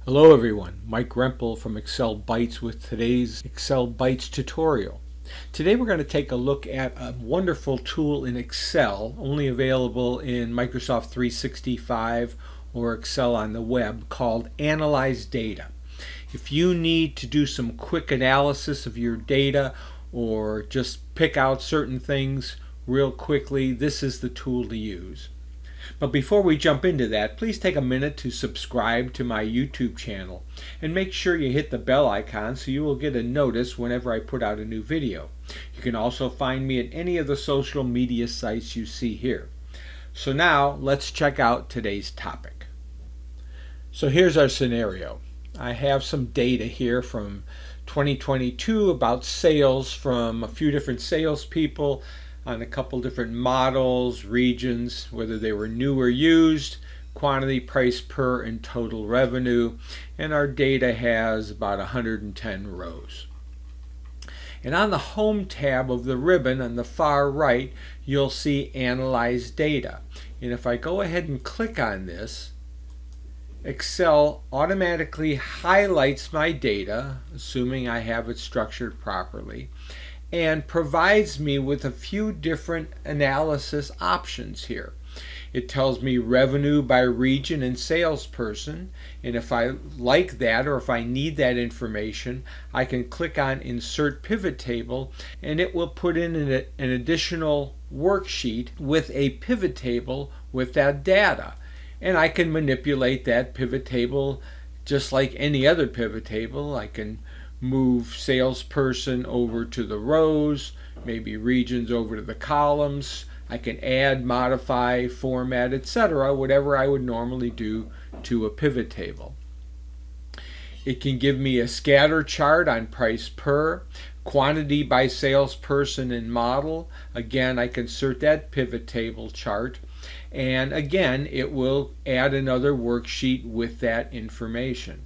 Hello everyone, Mike Rempel from Excel Bytes with today's Excel Bytes tutorial. Today we're going to take a look at a wonderful tool in Excel, only available in Microsoft 365 or Excel on the web, called Analyze Data. If you need to do some quick analysis of your data or just pick out certain things real quickly, this is the tool to use. But before we jump into that, please take a minute to subscribe to my YouTube channel and make sure you hit the bell icon so you will get a notice whenever I put out a new video. You can also find me at any of the social media sites you see here. So now let's check out today's topic. So here's our scenario. I have some data here from 2022 about sales from a few different salespeople on a couple different models, regions, whether they were new or used, quantity, price per, and total revenue. And our data has about 110 rows. And on the Home tab of the ribbon on the far right, you'll see Analyze Data. And if I go ahead and click on this, Excel automatically highlights my data, assuming I have it structured properly, and provides me with a few different analysis options here. It tells me revenue by region and salesperson, and if I like that or if I need that information, I can click on Insert Pivot Table and it will put in an additional worksheet with a pivot table with that data. And I can manipulate that pivot table just like any other pivot table. I can move salesperson over to the rows, maybe regions over to the columns. I can add, modify, format, etc., whatever I would normally do to a pivot table. It can give me a scatter chart on price per, quantity by salesperson and model. Again, I can insert that pivot table chart. And again, it will add another worksheet with that information.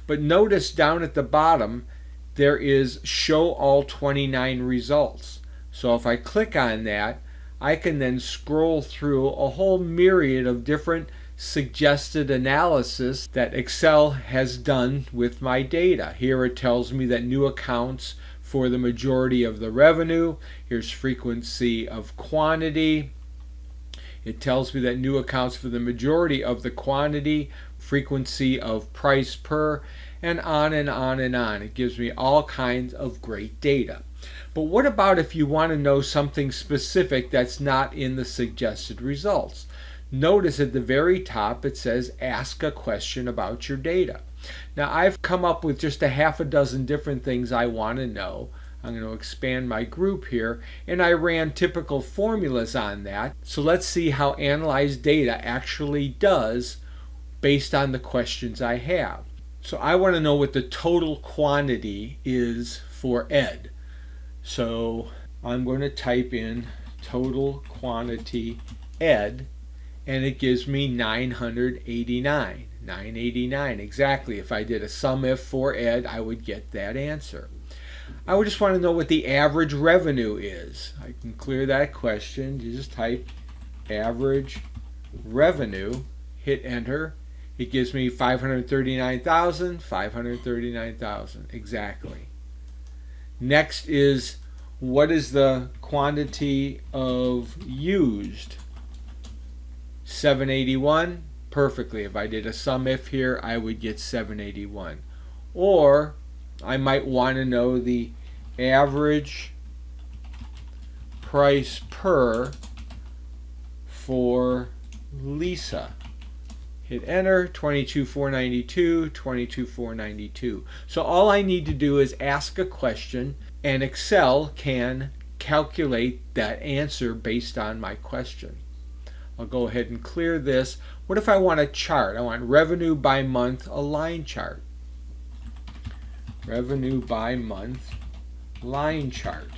But notice down at the bottom, there is Show All 29 Results. So if I click on that, I can then scroll through a whole myriad of different suggested analysis that Excel has done with my data. Here it tells me that new accounts for the majority of the revenue. Here's frequency of quantity. It tells me that new accounts for the majority of the quantity, frequency of price per, and on and on and on. It gives me all kinds of great data. But what about if you want to know something specific that's not in the suggested results? Notice at the very top it says ask a question about your data. Now I've come up with just a half a dozen different things I want to know. I'm going to expand my group here, and I ran typical formulas on that. So let's see how Analyze Data actually does based on the questions I have. So I want to know what the total quantity is for Ed. So I'm going to type in total quantity Ed, and it gives me 989. 989 exactly. If I did a sum if for Ed, I would get that answer. I would just want to know what the average revenue is. I can clear that question. You just type average revenue, hit enter. It gives me 539,000, 539,000 exactly. Next is what is the quantity of used? 781. Perfectly. If I did a sum if here, I would get 781. Or I might want to know the average price per for Lisa. Hit enter, 22,492, 22,492. So all I need to do is ask a question and Excel can calculate that answer based on my question. I'll go ahead and clear this. What if I want a chart? I want revenue by month, a line chart. Revenue by month, line chart.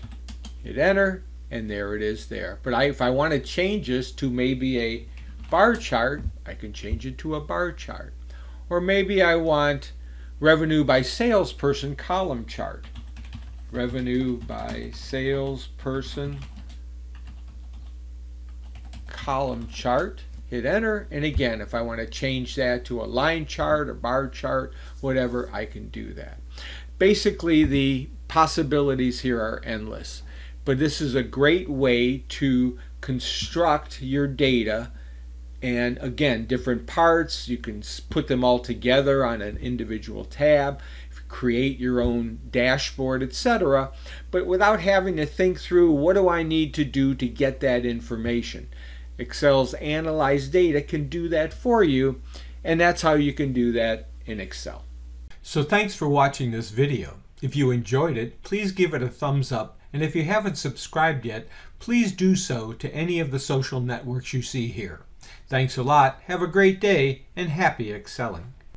Hit enter, and there it is there. But if I want to change this to maybe a bar chart, I can change it to a bar chart. Or maybe I want revenue by salesperson column chart. Revenue by salesperson column chart. hit enter, and again, if I want to change that to a line chart, a bar chart, whatever, I can do that. Basically, the possibilities here are endless, but this is a great way to construct your data. And again, different parts, you can put them all together on an individual tab, create your own dashboard, etc., but without having to think through, what do I need to do to get that information? Excel's Analyze Data can do that for you, and that's how you can do that in Excel. So thanks for watching this video. If you enjoyed it, please give it a thumbs up, and if you haven't subscribed yet, please do so to any of the social networks you see here. Thanks a lot, have a great day, and happy excelling.